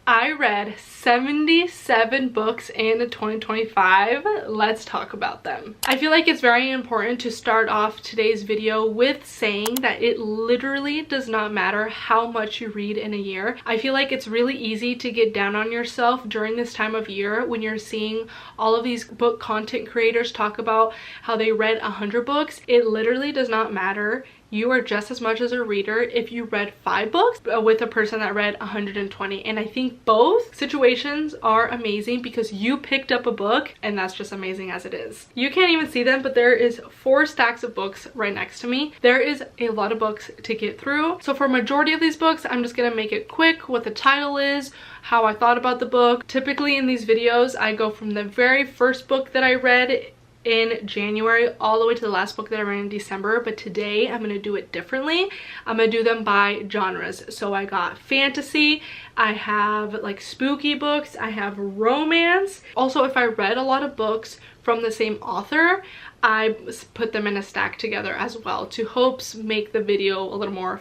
I read 77 books in 2025. Let's talk about them. I feel like it's very important to start off today's video with saying that it literally does not matter how much you read in a year. I feel like it's really easy to get down on yourself during this time of year when you're seeing all of these book content creators talk about how they read 100 books. It literally does not matter. You are just as much as a reader if you read 5 books with a person that read 120. And I think both situations are amazing because you picked up a book, and that's just amazing as it is. You can't even see them, but there is 4 stacks of books right next to me. There is a lot of books to get through. So for a majority of these books, I'm just gonna make it quick, what the title is, how I thought about the book. Typically in these videos, I go from the very first book that I read in January all the way to the last book that I read in December, but today I'm gonna do it differently. I'm gonna do them by genres. So I got fantasy, I have like spooky books, I have romance. Also, if I read a lot of books from the same author, I put them in a stack together as well to hopes make the video a little more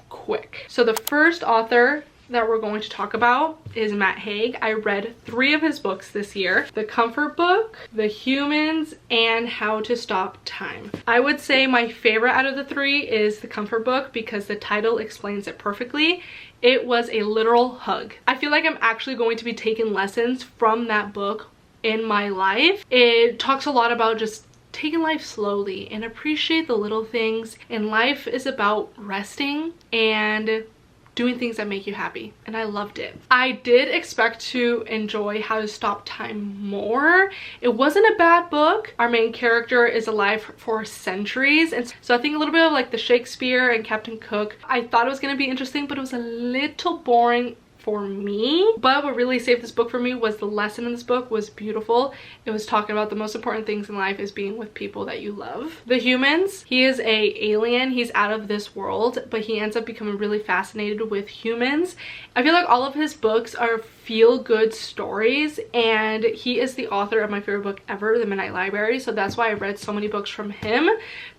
quick. So the first author that we're going to talk about is Matt Haig. I read 3 of his books this year: The Comfort Book, The Humans, and How to Stop Time. I would say my favorite out of the 3 is The Comfort Book because the title explains it perfectly. It was a literal hug. I feel like I'm actually going to be taking lessons from that book in my life. It talks a lot about just taking life slowly and appreciate the little things, and life is about resting and doing things that make you happy, and I loved it. I did expect to enjoy How to Stop Time more. It wasn't a bad book. Our main character is alive for centuries, and so I think a little bit of like the Shakespeare and Captain Cook. I thought it was going to be interesting, but it was a little boring for me. But what really saved this book for me was the lesson in this book was beautiful. It was talking about the most important things in life is being with people that you love. The Humans, he is a alien. He's out of this world, but he ends up becoming really fascinated with humans. I feel like all of his books are feel-good stories, and he is the author of my favorite book ever, The Midnight Library. So that's why I read so many books from him,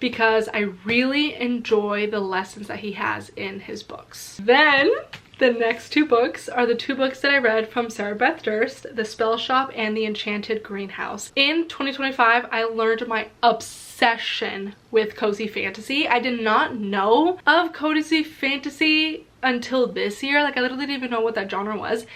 because I really enjoy the lessons that he has in his books. Then the next 2 books are the 2 books that I read from Sarah Beth Durst, The Spell Shop and The Enchanted Greenhouse. In 2025, I learned my obsession with cozy fantasy. I did not know of cozy fantasy until this year. Like, I literally didn't even know what that genre was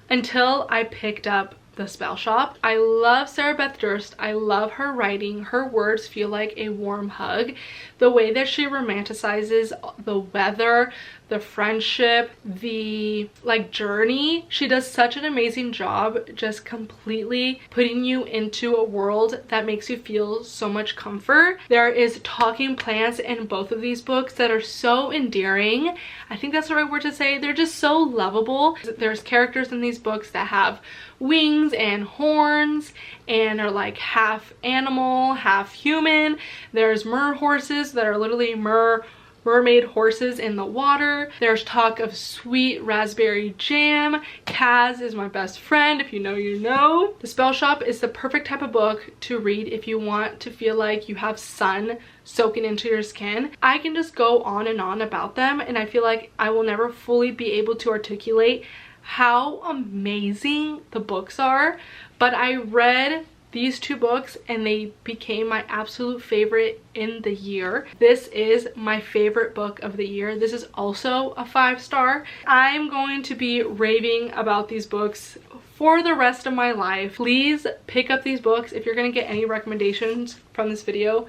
until I picked up The Spell Shop. I love Sarah Beth Durst. I love her writing. Her words feel like a warm hug. The way that she romanticizes the weather, the friendship, the like journey, she does such an amazing job just completely putting you into a world that makes you feel so much comfort. There is talking plants in both of these books that are so endearing. I think that's the right word to say. They're just so lovable. There's characters in these books that have wings and horns and are like half animal, half human. There's horses that are literally mermaid horses in the water. There's talk of sweet raspberry jam. Kaz is my best friend. If you know, you know. The Spell Shop is the perfect type of book to read if you want to feel like you have sun soaking into your skin. I can just go on and on about them, and I feel like I will never fully be able to articulate how amazing the books are, but I read these 2 books and they became my absolute favorite in the year. This is my favorite book of the year. This is also a 5-star. I'm going to be raving about these books for the rest of my life. Please pick up these books. If you're gonna get any recommendations from this video,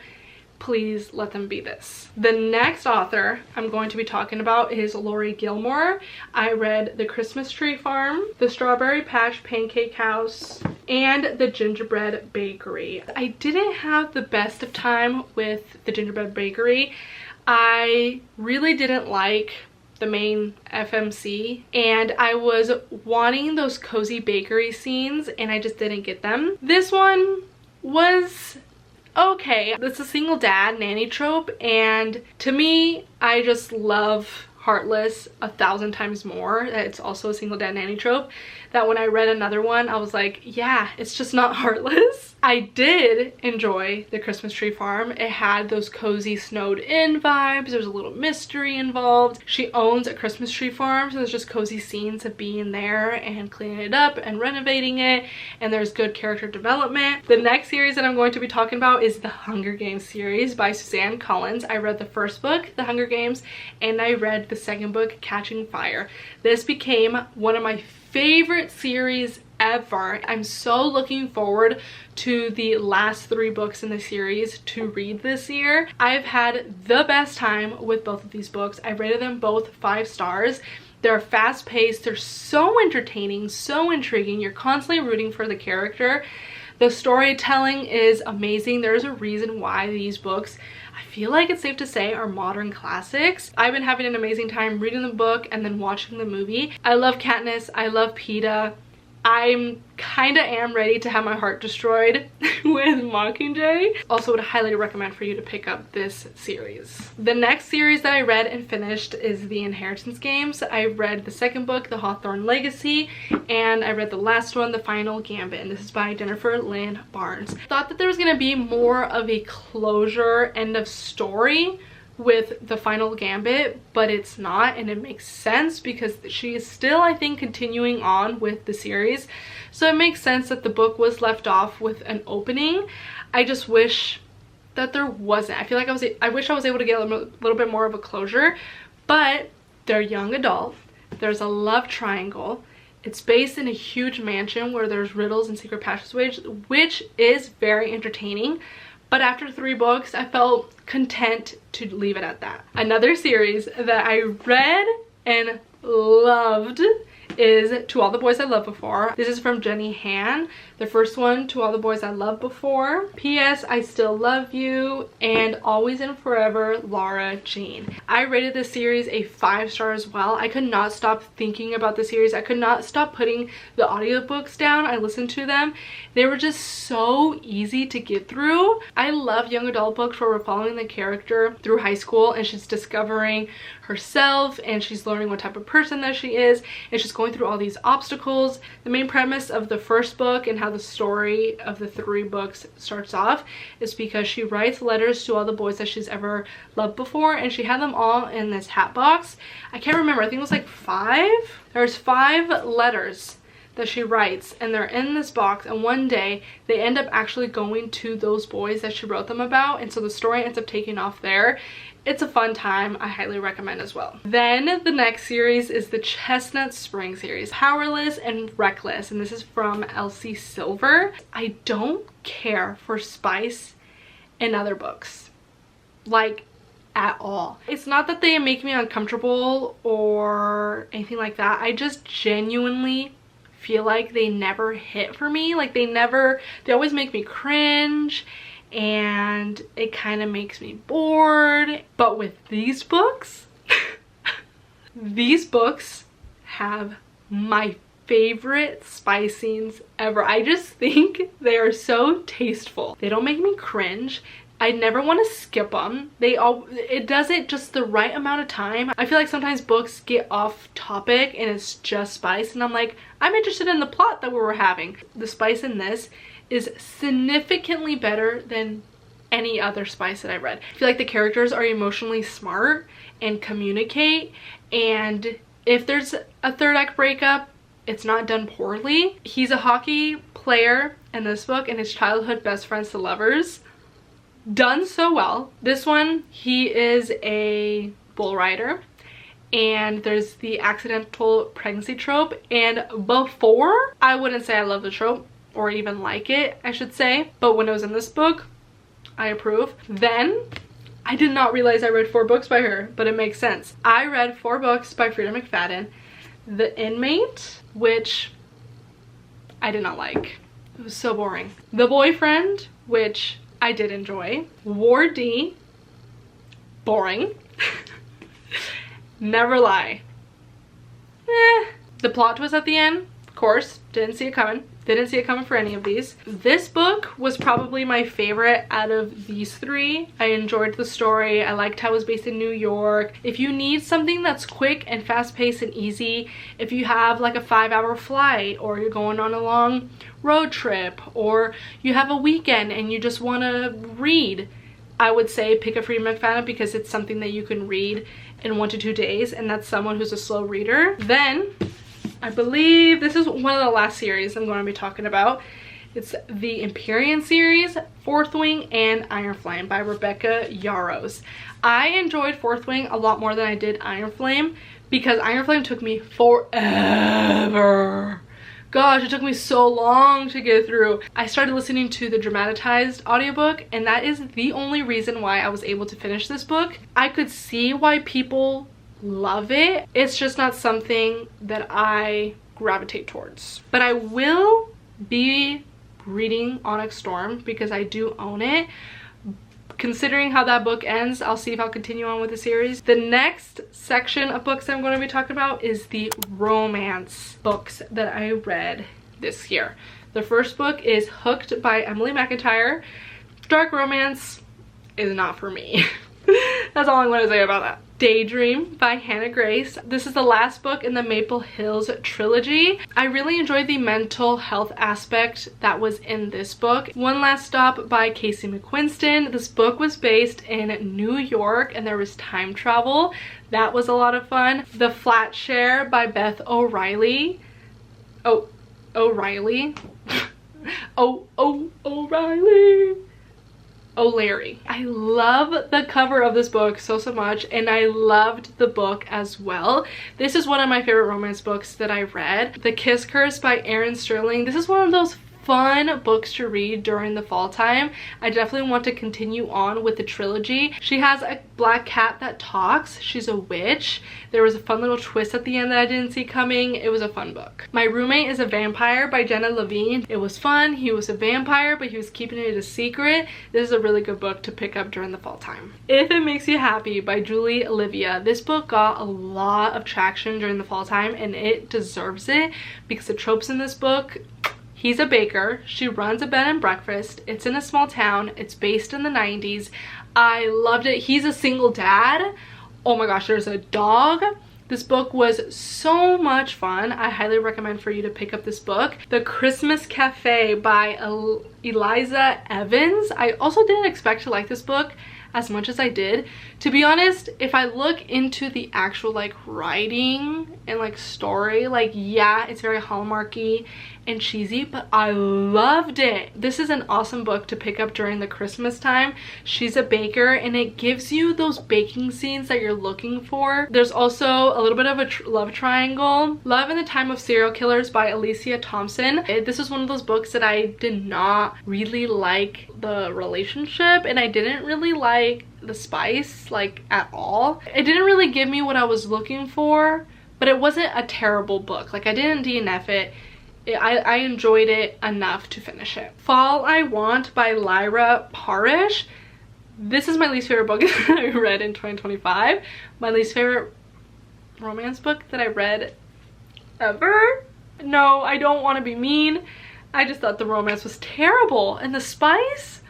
please let them be this. The next author I'm going to be talking about is Lori Gilmore. I read The Christmas Tree Farm, The Strawberry Patch Pancake House, and The Gingerbread Bakery. I didn't have the best of time with The Gingerbread Bakery. I really didn't like the main FMC, and I was wanting those cozy bakery scenes and I just didn't get them. This one was okay. It's a single dad nanny trope, and to me, I just love heartless 1,000 times more. It's also a single dad nanny trope, that when I read another one I was like, yeah, it's just not heartless. I did enjoy The Christmas Tree Farm. It had those cozy snowed in vibes. There's a little mystery involved. She owns a Christmas tree farm, so there's just cozy scenes of being there and cleaning it up and renovating it, and there's good character development. The next series that I'm going to be talking about is the Hunger Games series by Suzanne Collins. I read the first book, The Hunger Games, and I read the second book, Catching Fire. This became one of my favorite series ever. I'm so looking forward to the last 3 books in the series to read this year. I've had the best time with both of these books. I rated them both 5 stars. They're fast paced, they're so entertaining, so intriguing. You're constantly rooting for the character. The storytelling is amazing. There's a reason why these books, I feel like it's safe to say, are modern classics. I've been having an amazing time reading the book and then watching the movie. I love Katniss, I love Peeta. I'm kinda am ready to have my heart destroyed with Mockingjay. Also would highly recommend for you to pick up this series. The next series that I read and finished is The Inheritance Games. I read the second book, The Hawthorne Legacy, and I read the last one, The Final Gambit, and this is by Jennifer Lynn Barnes. Thought that there was gonna be more of a closure, end of story with The Final Gambit, but it's not, and it makes sense because she is still, I think, continuing on with the series, so it makes sense that the book was left off with an opening. I just wish that there wasn't. I feel like I wish I was able to get a little bit more of a closure, but they're young adult, there's a love triangle, it's based in a huge mansion where there's riddles and secret passageways, which is very entertaining. But after 3 books, I felt content to leave it at that. Another series that I read and loved is To All the Boys I Loved Before. This is from Jenny Han. The first one, To All the Boys I Loved Before, P.S. I Still Love You, and Always and Forever, Lara Jean. I rated this series a 5-star as well. I could not stop thinking about the series. I could not stop putting the audiobooks down. I listened to them. They were just so easy to get through. I love young adult books where we're following the character through high school and she's discovering herself and she's learning what type of person that she is, and she's going through all these obstacles. The main premise of the first book and how the story of the 3 books starts off is because she writes letters to all the boys that she's ever loved before, and she had them all in this hat box. I can't remember, I think it was like 5. There's 5 letters that she writes and they're in this box, and one day they end up actually going to those boys that she wrote them about, and so the story ends up taking off there. It's a fun time. I highly recommend as well. Then the next series is the Chestnut Spring series, Powerless and Reckless, and this is from Elsie Silver. I don't care for spice in other books, like at all. It's not that they make me uncomfortable or anything like that. I just genuinely feel like they never hit for me. Like they always make me cringe, and it kind of makes me bored. But with these books, these books have my favorite spice scenes ever. I just think they are so tasteful. They don't make me cringe. I never want to skip them. It does it just the right amount of time. I feel like sometimes books get off topic and it's just spice, and I'm like, I'm interested in the plot that we were having. The spice in this is significantly better than any other spice that I've read. I feel like the characters are emotionally smart and communicate, and if there's a 3rd act breakup, it's not done poorly. He's a hockey player in this book, and his childhood best friends to lovers. Done so well. This one, he is a bull rider, and there's the accidental pregnancy trope, and before, I wouldn't say I love the trope or even like it, I should say, but when it was in this book, I approve. Then I did not realize I read 4 books by her, but it makes sense. I read 4 books by Frida McFadden. The Inmate, which I did not like. It was so boring. The Boyfriend, which I did enjoy. War D, boring. Never Lie. The plot twist at the end, course, didn't see it coming. Didn't see it coming for any of these. This book was probably my favorite out of these three. I enjoyed the story. I liked how it was based in New York. If you need something that's quick and fast-paced and easy, if you have like a 5-hour flight, or you're going on a long road trip, or you have a weekend and you just want to read, I would say pick a Freida McFadden, because it's something that you can read in 1 to 2 days, and that's someone who's a slow reader. Then I believe this is one of the last series I'm going to be talking about. It's the Empyrean series, Fourth Wing and Iron Flame by Rebecca Yarros. I enjoyed Fourth Wing a lot more than I did Iron Flame, because Iron Flame took me forever. Gosh, it took me so long to get through. I started listening to the dramatized audiobook, and that is the only reason why I was able to finish this book. I could see why people love it. It's just not something that I gravitate towards. But I will be reading Onyx Storm because I do own it. Considering how that book ends, I'll see if I'll continue on with the series. The next section of books I'm going to be talking about is the romance books that I read this year. The first book is Hooked by Emily McIntyre. Dark romance is not for me. That's all I'm going to say about that. Daydream by Hannah Grace. This is the last book in the Maple Hills trilogy. I really enjoyed the mental health aspect that was in this book. One Last Stop by Casey McQuiston. This book was based in New York and there was time travel. That was a lot of fun. The Flat Share by Beth O'Reilly. O'Reilly. O'Reilly. O'Leary. I love the cover of this book so much, and I loved the book as well. This is one of my favorite romance books that I read. The Kiss Curse by Erin Sterling. This is one of those fun books to read during the fall time. I definitely want to continue on with the trilogy. She has a black cat that talks. She's a witch. There was a fun little twist at the end that I didn't see coming. It was a fun book. My Roommate is a Vampire by Jenna Levine. It was fun. He was a vampire, but he was keeping it a secret. This is a really good book to pick up during the fall time. If It Makes You Happy by Julie Olivia. This book got a lot of traction during the fall time, and it deserves it because the tropes in this book. He's a baker. She runs a bed and breakfast. It's in a small town. It's based in the 90s. I loved it. He's a single dad. Oh my gosh, there's a dog. This book was so much fun. I highly recommend for you to pick up this book. The Christmas Cafe by Eliza Evans. I also didn't expect to like this book as much as I did. To be honest, if I look into the actual like writing and like story, like yeah, it's very Hallmarky and cheesy, but I loved it. This is an awesome book to pick up during the Christmas time. She's a baker and it gives you those baking scenes that you're looking for. There's also a little bit of a love triangle. Love in the Time of Serial Killers by Alicia Thompson. This is one of those books that I did not really like the relationship, and I didn't really like the spice like at all. It didn't really give me what I was looking for, but it wasn't a terrible book. Like I didn't DNF it. I enjoyed it enough to finish it. Fall I Want by Lyra Parrish. This is my least favorite book that I read in 2025. My least favorite romance book that I read ever. No, I don't want to be mean. I just thought the romance was terrible, and the spice,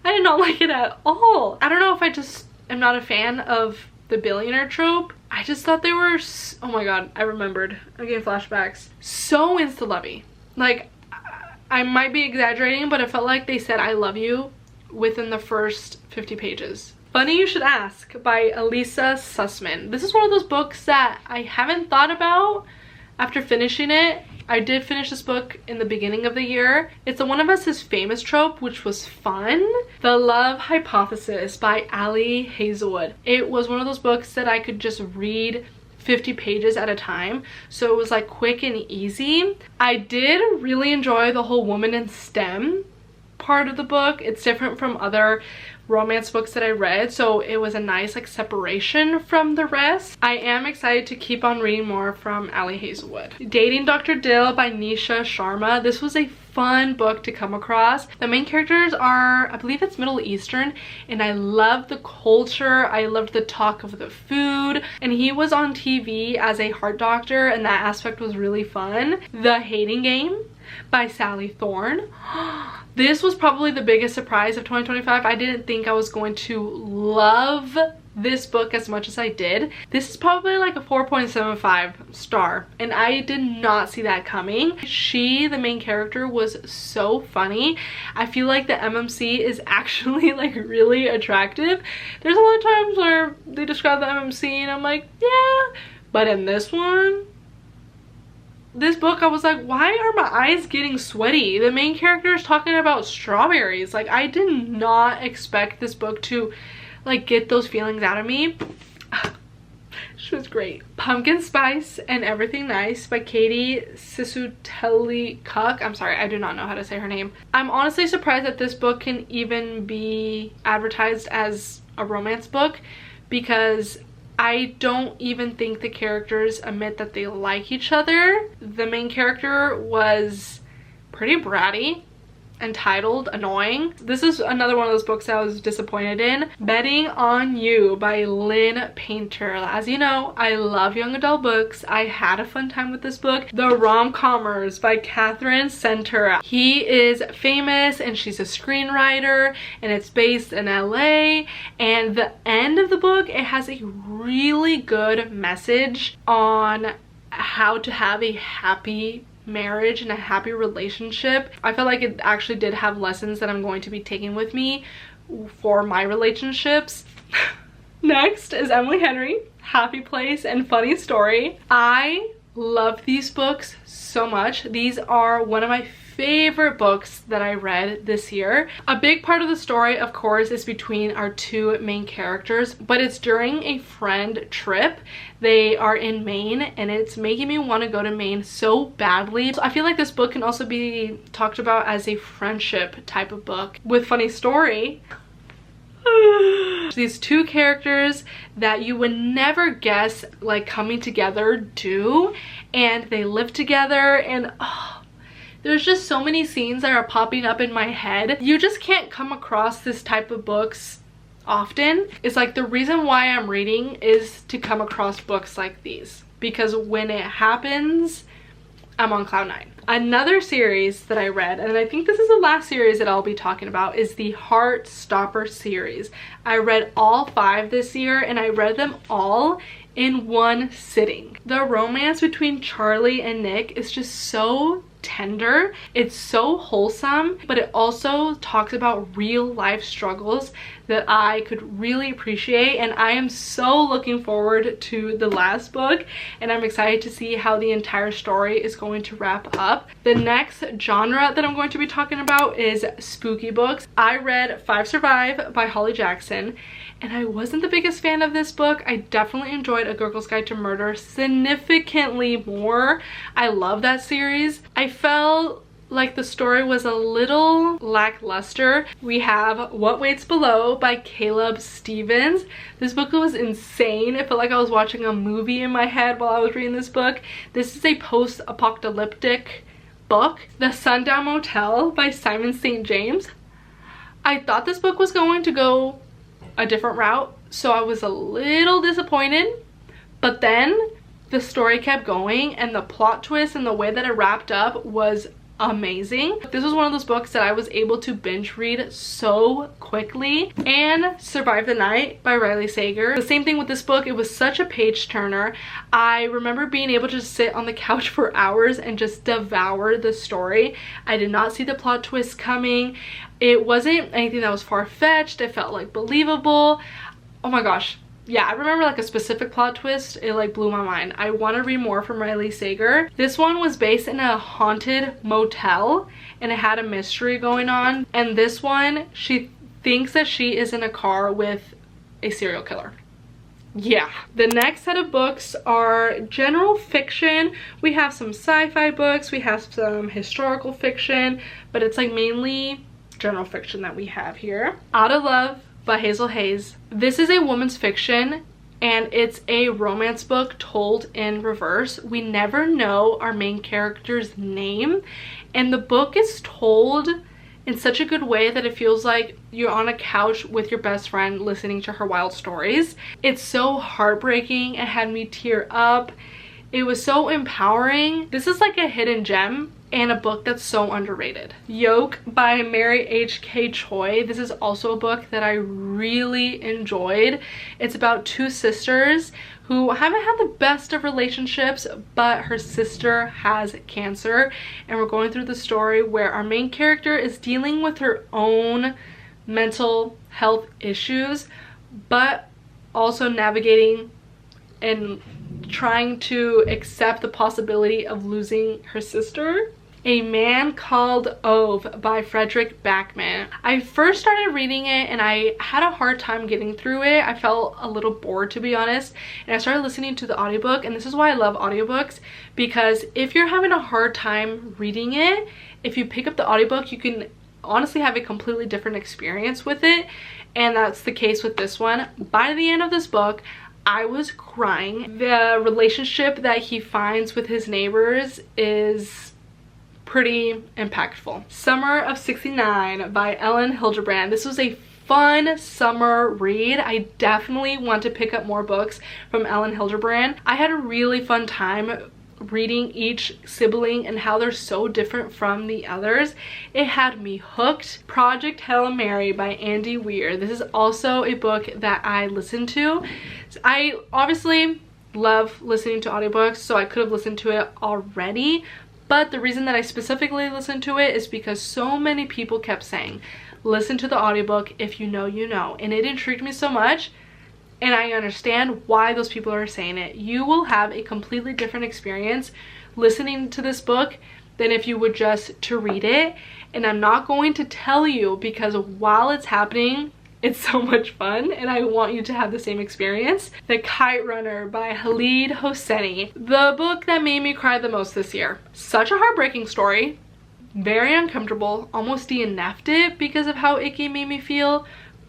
I did not like it at all. I don't know if I just am not a fan of the billionaire trope. I just thought they were, oh my god, I remembered. I'm getting flashbacks. So insta-lovey. Like, I might be exaggerating, but it felt like they said I love you within the first 50 pages. Funny You Should Ask by Elisa Sussman. This is one of those books that I haven't thought about after finishing it. I did finish this book in the beginning of the year. It's a One of Us is Famous trope, which was fun. The Love Hypothesis by Ali Hazelwood. It was one of those books that I could just read 50 pages at a time, so it was like quick and easy. I did really enjoy the whole woman in STEM part of the book. It's different from other romance books that I read, so it was a nice like separation from the rest. I am excited to keep on reading more from Ali Hazelwood. Dating Dr. Dill by Nisha Sharma. This was a fun book to come across. The main characters are, I believe it's Middle Eastern, and I love the culture. I loved the talk of the food, and he was on TV as a heart doctor, and that aspect was really fun. The Hating Game by Sally Thorne. This was probably the biggest surprise of 2025. I didn't think I was going to love this book as much as I did. This is probably like a 4.75 star, and I did not see that coming. She, the main character, was so funny. I feel like the MMC is actually like really attractive. There's a lot of times where they describe the MMC and I'm like, yeah, but in this one, this book, I was like, why are my eyes getting sweaty? The main character is talking about strawberries. Like, I did not expect this book to like get those feelings out of me. She was great. Pumpkin Spice and Everything Nice by Katie Sisutelli-Cook. I'm sorry, I do not know how to say her name. I'm honestly surprised that this book can even be advertised as a romance book, because I don't even think the characters admit that they like each other. The main character was pretty bratty, entitled, annoying. This is another one of those books I was disappointed in. Betting on You by Lynn Painter. As you know, I love young adult books. I had a fun time with this book. The Rom-Commers by Catherine Center. He is famous and she's a screenwriter, and it's based in LA, and the end of the book, it has a really good message on how to have a happy marriage and a happy relationship. I feel like it actually did have lessons that I'm going to be taking with me for my relationships. Next is Emily Henry, Happy Place and Funny Story. I love these books so much. These are one of my favorite books that I read this year. A big part of the story, of course, is between our two main characters, but it's during a friend trip. They are in Maine, and it's making me want to go to Maine so badly. So I feel like this book can also be talked about as a friendship type of book. With Funny Story, these two characters that you would never guess like coming together do, and they live together, and there's just so many scenes that are popping up in my head. You just can't come across this type of books often. It's like the reason why I'm reading is to come across books like these, because when it happens, I'm on cloud nine. Another series that I read, and I think this is the last series that I'll be talking about, is the Heartstopper series. I read all 5 this year, and I read them all in one sitting. The romance between Charlie and Nick is just so tender. It's so wholesome, but it also talks about real life struggles that I could really appreciate, and I am so looking forward to the last book, and I'm excited to see how the entire story is going to wrap up. The next genre that I'm going to be talking about is spooky books. I read 5 Survive by Holly Jackson, and I wasn't the biggest fan of this book. I definitely enjoyed A Girl's Guide to Murder significantly more. I love that series. I felt like the story was a little lackluster. We have What Waits Below by Caleb Stevens. This book was insane. It felt like I was watching a movie in my head while I was reading this book. This is a post-apocalyptic book. The Sundown Motel by Simon St. James. I thought this book was going to go a different route, so I was a little disappointed, but then the story kept going, and the plot twist and the way that it wrapped up was amazing. This was one of those books that I was able to binge read so quickly. And Survive the Night by Riley Sager. The same thing with this book. It was such a page turner. I remember being able to sit on the couch for hours and just devour the story. I did not see the plot twist coming. It wasn't anything that was far-fetched. It felt like believable. Oh my gosh. Yeah, I remember like a specific plot twist. It like blew my mind. I want to read more from Riley Sager. This one was based in a haunted motel, and it had a mystery going on. And this one, she thinks that she is in a car with a serial killer. Yeah. The next set of books are general fiction. We have some sci-fi books. We have some historical fiction, but it's like mainly general fiction that we have here. Out of Love by Hazel Hayes. This is a woman's fiction, and it's a romance book told in reverse. We never know our main character's name, and the book is told in such a good way that it feels like you're on a couch with your best friend listening to her wild stories. It's so heartbreaking. It had me tear up. It was so empowering. This is like a hidden gem and a book that's so underrated. Yoke by Mary H.K. Choi. This is also a book that I really enjoyed. It's about two sisters who haven't had the best of relationships, but her sister has cancer, and we're going through the story where our main character is dealing with her own mental health issues, but also navigating and trying to accept the possibility of losing her sister. A Man Called Ove by Frederick Backman. I first started reading it and I had a hard time getting through it. I felt a little bored, to be honest, and I started listening to the audiobook, and this is why I love audiobooks, because if you're having a hard time reading it, if you pick up the audiobook, you can honestly have a completely different experience with it, and that's the case with this one. By the end of this book, I was crying. The relationship that he finds with his neighbors is pretty impactful. Summer of '69 by Ellen Hildebrand. This was a fun summer read. I definitely want to pick up more books from Ellen Hildebrand. I had a really fun time reading each sibling and how they're so different from the others. It had me hooked. Project Hail Mary by Andy Weir. This is also a book that I listened to. I obviously love listening to audiobooks, so I could have listened to it already, but the reason that I specifically listened to it is because so many people kept saying, listen to the audiobook, if you know, you know. And it intrigued me so much, and I understand why those people are saying it. You will have a completely different experience listening to this book than if you would just to read it. And I'm not going to tell you, because while it's happening, it's so much fun, and I want you to have the same experience. The Kite Runner by Khalid Hosseini. The book that made me cry the most this year. Such a heartbreaking story. Very uncomfortable. Almost DNF'd it because of how icky it made me feel.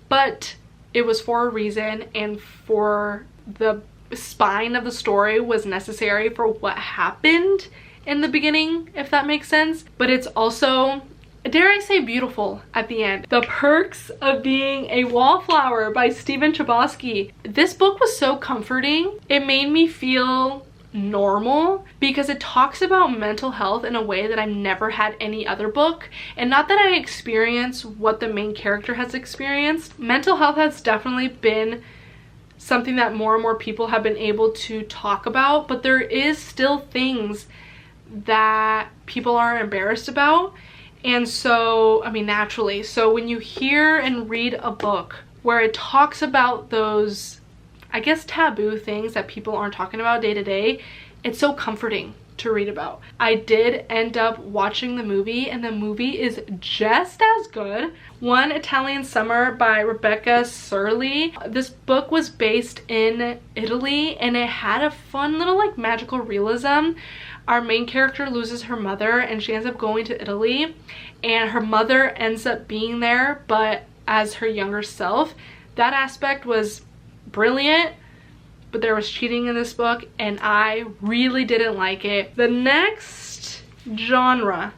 But it was for a reason, and for the spine of the story was necessary for what happened in the beginning, if that makes sense. But it's also, dare I say, beautiful at the end. The Perks of Being a Wallflower by Stephen Chbosky. This book was so comforting. It made me feel normal because it talks about mental health in a way that I've never had any other book. And not that I experience what the main character has experienced. Mental health has definitely been something that more and more people have been able to talk about, but there is still things that people are embarrassed about. And so, I mean, naturally, so when you hear and read a book where it talks about those, I guess, taboo things that people aren't talking about day to day, it's so comforting to read about. I did end up watching the movie, and the movie is just as good. One Italian Summer by Rebecca Surley. This book was based in Italy, and it had a fun little like magical realism. Our main character loses her mother, and she ends up going to Italy, and her mother ends up being there but as her younger self. That aspect was brilliant, but there was cheating in this book, and I really didn't like it. The next genre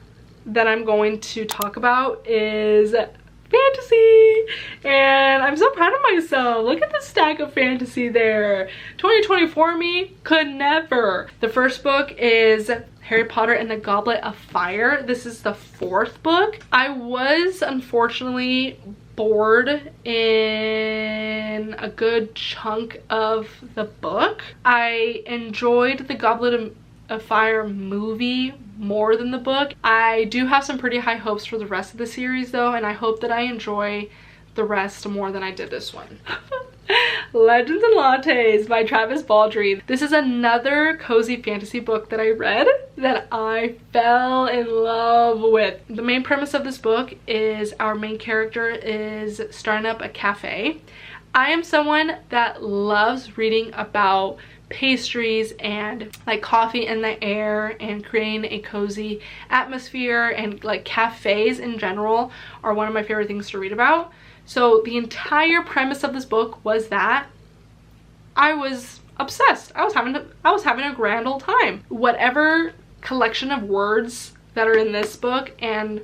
that I'm going to talk about is fantasy, and I'm so proud of myself. Look at the stack of fantasy there. 2024 me could never. The first book is Harry Potter and the Goblet of Fire. This is the fourth book. I was unfortunately bored in a good chunk of the book. I enjoyed the Goblet of Fire movie more than the book. I do have some pretty high hopes for the rest of the series though, and I hope that I enjoy the rest more than I did this one. Legends and Lattes by Travis Baldree. This is another cozy fantasy book that I read that I fell in love with. The main premise of this book is our main character is starting up a cafe. I am someone that loves reading about pastries and like coffee in the air and creating a cozy atmosphere, and like cafes in general are one of my favorite things to read about. So the entire premise of this book was that I was obsessed. I was having a grand old time. Whatever collection of words that are in this book and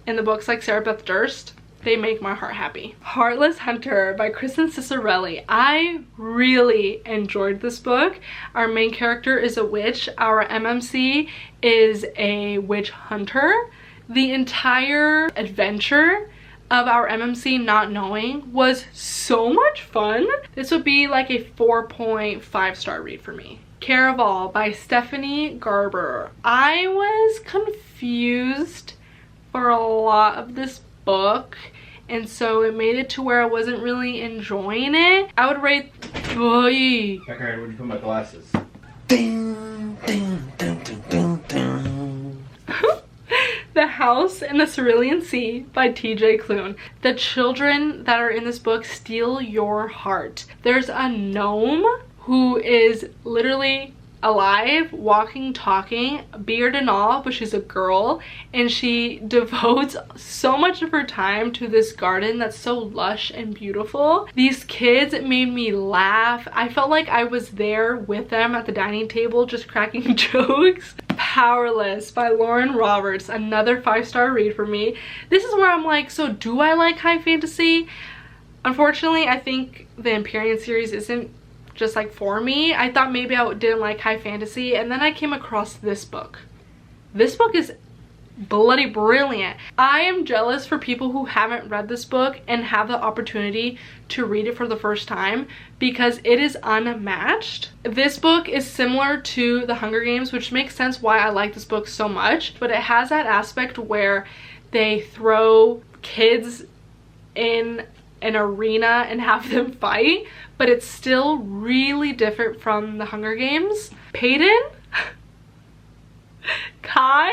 in the books like Sarah Beth Durst, they make my heart happy. Heartless Hunter by Kristen Cicerelli. I really enjoyed this book. Our main character is a witch. Our MMC is a witch hunter. The entire adventure of our MMC not knowing was so much fun. This would be like a 4.5 star read for me. Caraval by Stephanie Garber. I was confused for a lot of this book, and so it made it to where I wasn't really enjoying it. I would rate... Oy. Becker, where'd you put my glasses? The House in the Cerulean Sea by TJ Klune. The children that are in this book steal your heart. There's a gnome who is literally alive, walking, talking, beard and all, but she's a girl, and she devotes so much of her time to this garden that's so lush and beautiful. These kids made me laugh. I felt like I was there with them at the dining table just cracking jokes. Powerless by Lauren Roberts, another 5-star read for me. This is where I'm like, so do I like high fantasy? Unfortunately, I think the Empyrean series isn't just like for me. I thought maybe I didn't like high fantasy, and then I came across this book. This book is bloody brilliant. I am jealous for people who haven't read this book and have the opportunity to read it for the first time, because it is unmatched. This book is similar to The Hunger Games, which makes sense why I like this book so much, but it has that aspect where they throw kids in an arena and have them fight, but it's still really different from The Hunger Games. Peyton? Kai?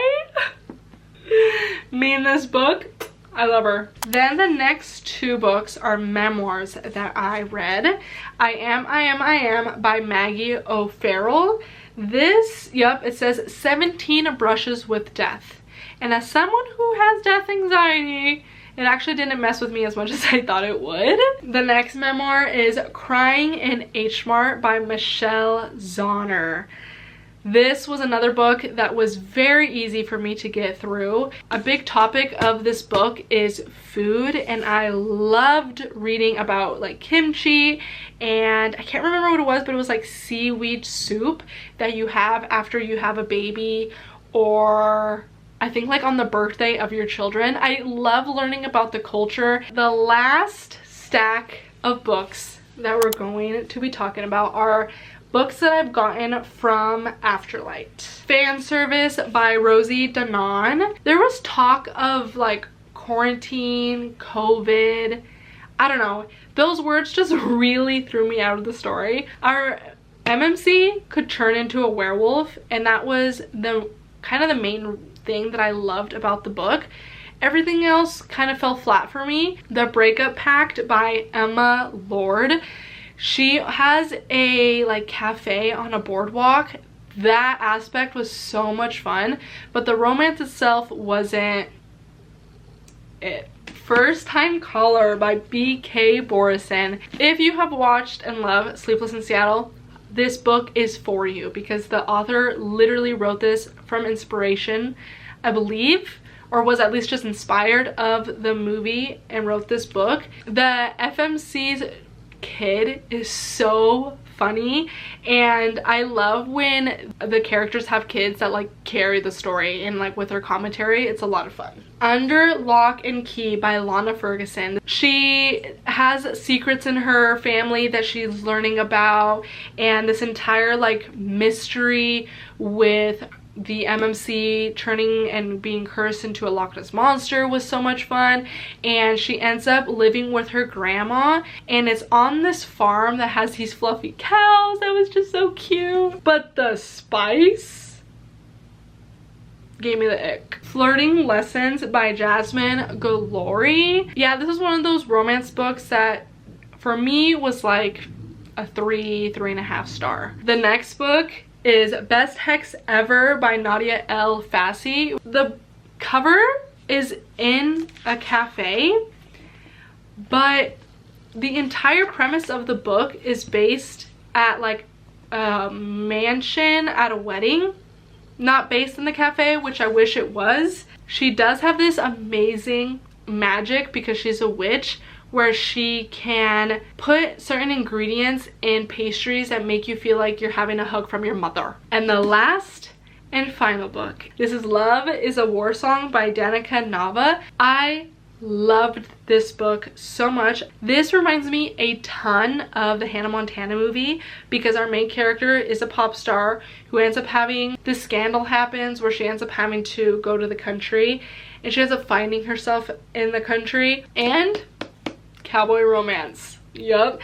Me in this book, I love her. Then the next two books are memoirs that I read. I Am by Maggie O'Farrell. This, yep, it says 17 Brushes with Death. And as someone who has death anxiety, it actually didn't mess with me as much as I thought it would. The next memoir is Crying in H Mart by Michelle Zauner. This was another book that was very easy for me to get through. A big topic of this book is food, and I loved reading about like kimchi, and I can't remember what it was, but it was like seaweed soup that you have after you have a baby, or I think like on the birthday of your children. I love learning about the culture. The last stack of books that we're going to be talking about are books that I've gotten from Afterlight. Fan Service by Rosie Danon. There was talk of like quarantine, COVID, I don't know. Those words just really threw me out of the story. Our MMC could turn into a werewolf, and that was the kind of the main thing that I loved about the book. Everything else kind of fell flat for me. The Breakup Pact by Emma Lord. She has a like cafe on a boardwalk. That aspect was so much fun, but the romance itself wasn't it. First Time Caller by B.K. Borison. If you have watched and love Sleepless in Seattle, this book is for you, because the author literally wrote this from inspiration, I believe, or was at least just inspired of the movie and wrote this book. The FMC's kid is so funny, and I love when the characters have kids that like carry the story, and like with her commentary, it's a lot of fun. Under Lock and Key by Lana Ferguson. She has secrets in her family that she's learning about, and this entire like mystery with the MMC turning and being cursed into a Loch Ness monster was so much fun. And she ends up living with her grandma, and it's on this farm that has these fluffy cows. That was just so cute. But the spice gave me the ick. Flirting Lessons by Jasmine Galori. Yeah, this is one of those romance books that for me was like a 3.5 star. The next book is Best Hex Ever by Nadia El Fassi. The cover is in a cafe, but the entire premise of the book is based at like a mansion at a wedding, not based in the cafe, which I wish it was. She does have this amazing magic because she's a witch, where she can put certain ingredients in pastries that make you feel like you're having a hug from your mother. And the last and final book, this is Love is a War Song by Danica Nava. I loved this book so much. This reminds me a ton of the Hannah Montana movie because our main character is a pop star who ends up having this scandal happens where she ends up having to go to the country, and she ends up finding herself in the country. And cowboy romance. Yup.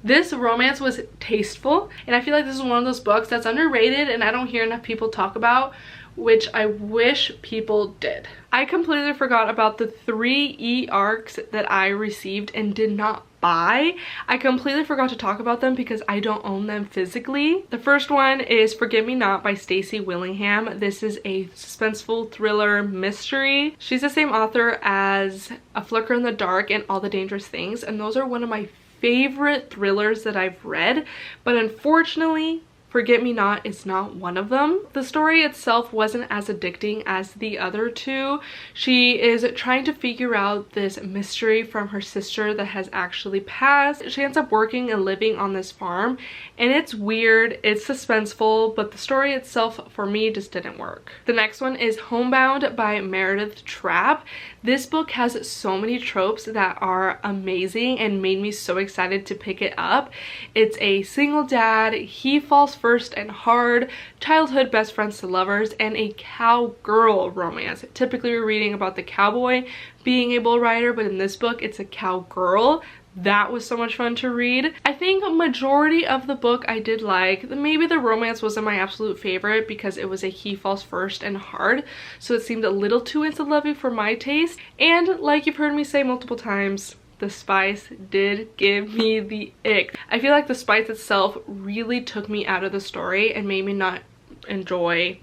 This romance was tasteful, and I feel like this is one of those books that's underrated and I don't hear enough people talk about, which I wish people did. I completely forgot about the 3 e-arcs that I received and did not buy. I completely forgot to talk about them because I don't own them physically. The first one is Forgive Me Not by Stacey Willingham. This is a suspenseful thriller mystery. She's the same author as A Flicker in the Dark and All the Dangerous Things, and those are one of my favorite thrillers that I've read, but unfortunately Forget Me Not is not one of them. The story itself wasn't as addicting as the other two. She is trying to figure out this mystery from her sister that has actually passed. She ends up working and living on this farm, and it's weird, it's suspenseful, but the story itself for me just didn't work. The next one is Homebound by Meredith Trapp. This book has so many tropes that are amazing and made me so excited to pick it up. It's a single dad, he falls first and hard, childhood best friends to lovers, and a cowgirl romance. Typically we're reading about the cowboy being a bull rider, but in this book it's a cowgirl. That was so much fun to read. I think a majority of the book I did like. Maybe the romance wasn't my absolute favorite because it was a he falls first and hard, so it seemed a little too into lovey for my taste. And like you've heard me say multiple times, the spice did give me the ick. I feel like the spice itself really took me out of the story and made me not enjoy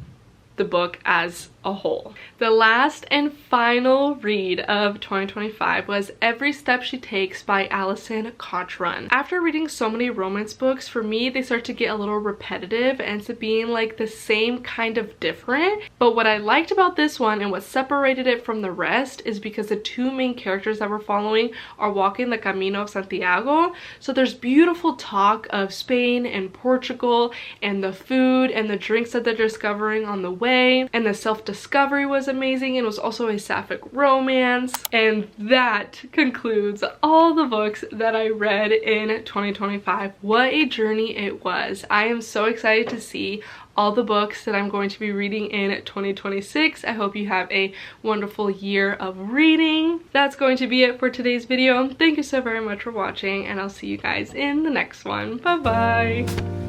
the book as a whole. The last and final read of 2025 was Every Step She Takes by Alison Cotran. After reading so many romance books, for me they start to get a little repetitive and ends up being like the same kind of different. But what I liked about this one and what separated it from the rest is because the two main characters that we're following are walking the Camino of Santiago. So there's beautiful talk of Spain and Portugal and the food and the drinks that they're discovering on the way, and the self-discovery was amazing, and it was also a sapphic romance. And that concludes all the books that I read in 2025. What a journey it was. I am so excited to see all the books that I'm going to be reading in 2026. I hope you have a wonderful year of reading. That's going to be it for today's video. Thank you so very much for watching, and I'll see you guys in the next one. Bye bye.